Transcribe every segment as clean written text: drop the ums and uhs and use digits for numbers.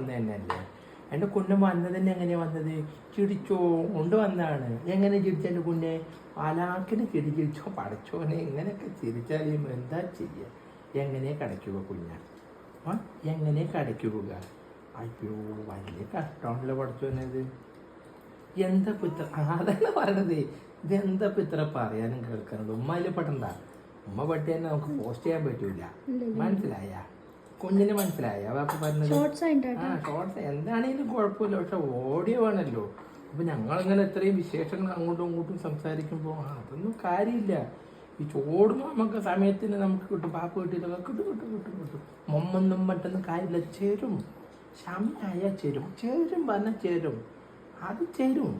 വന്നത് തന്നെയല്ലേ. എൻ്റെ കുഞ്ഞൻ വന്നത് തന്നെ എങ്ങനെയാണ് വന്നത്? ചിരിച്ചോണ്ട് വന്നതാണ്. എങ്ങനെ ചിരിച്ച എൻ്റെ കുഞ്ഞെ? അലാക്കിന് ചിരിച്ചോ പടച്ചോനെ. ഇങ്ങനെയൊക്കെ ചിരിച്ചാൽ എന്താ ചെയ്യുക? എങ്ങനെ കടയ്ക്കുക കുഞ്ഞ? എങ്ങനെ കടയ്ക്കുക? അയ്യോ വലിയ കഷ്ടമാണല്ലോ പടച്ചോനത്. എന്താ ഇത്ര അതാണ് പറയണത്. ഇതെന്താ ഇത്ര പറയാനും കേൾക്കാനുള്ളൂ? ഉമ്മ അതിൽ പെട്ടണ്ട. ഉമ്മ പെട്ട് തന്നെ നമുക്ക് പോസ്റ്റ് ചെയ്യാൻ പറ്റൂല. മനസ്സിലായ? കുഞ്ഞിന് മനസ്സിലായ വാപ്പ പറഞ്ഞത്? ഷോർട്സ് എന്താണെങ്കിലും കുഴപ്പമില്ല. പക്ഷെ ഓഡിയോ വേണമല്ലോ. അപ്പൊ ഞങ്ങളിങ്ങനെ എത്രയും വിശേഷങ്ങൾ അങ്ങോട്ടും ഇങ്ങോട്ടും സംസാരിക്കുമ്പോൾ അതൊന്നും കാര്യമില്ല. ഈ ചോടുമ്പോൾ നമുക്ക് സമയത്തിന് നമുക്ക് കിട്ടും. പാപ്പ് കിട്ടിയിട്ടൊക്കെ കിട്ടും. മൊമ്മൊന്നും മറ്റൊന്നും കാര്യമില്ല. ചേരും. സമയായ ചേരും പറഞ്ഞാൽ ചേരും. അത് ചേരും.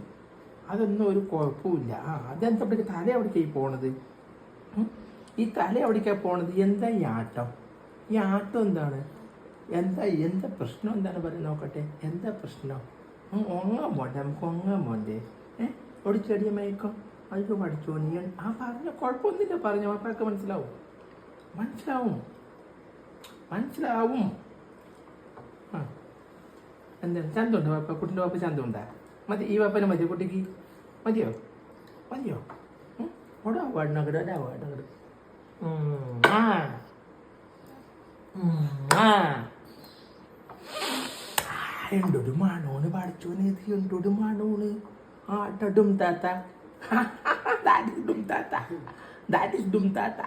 അതൊന്നും ഒരു കുഴപ്പമില്ല. അതെന്താ തല എവിടേക്കായി പോണത്? ഈ തല എവിടേക്കാണ് പോണത്? എന്താ ഈ ആട്ടം? ഈ ആട്ടം എന്താണ്? എന്താ പ്രശ്നം എന്താണ് പറയുന്നത്? നോക്കട്ടെ. എന്താ പ്രശ്നം? ഒങ്ങാൻ പോണ്ടേ? നമുക്ക് ഒങ്ങാൻ പോണ്ടേ? ഒരു ചെടിയ മയക്കം അതൊക്കെ പഠിച്ചോ നീ? പറഞ്ഞ കുഴപ്പമൊന്നുമില്ല. പറഞ്ഞ വാപ്പൊക്കെ മനസ്സിലാവും. എന്താണ് ചന്തമുണ്ട് വാപ്പ? കുട്ടിൻ്റെ വാപ്പ ചന്തമുണ്ടാ? മതി. ഈ വാപ്പനെ മതിയോ കുട്ടിക്ക്? മതിയോ? ഒടാവാടങ്ങട് എന്തൊരു മണോണ് പഠിച്ചോന്. ഇത് എന്തൊരു മണോണ്. ഡും താത്ത. That is dum tata.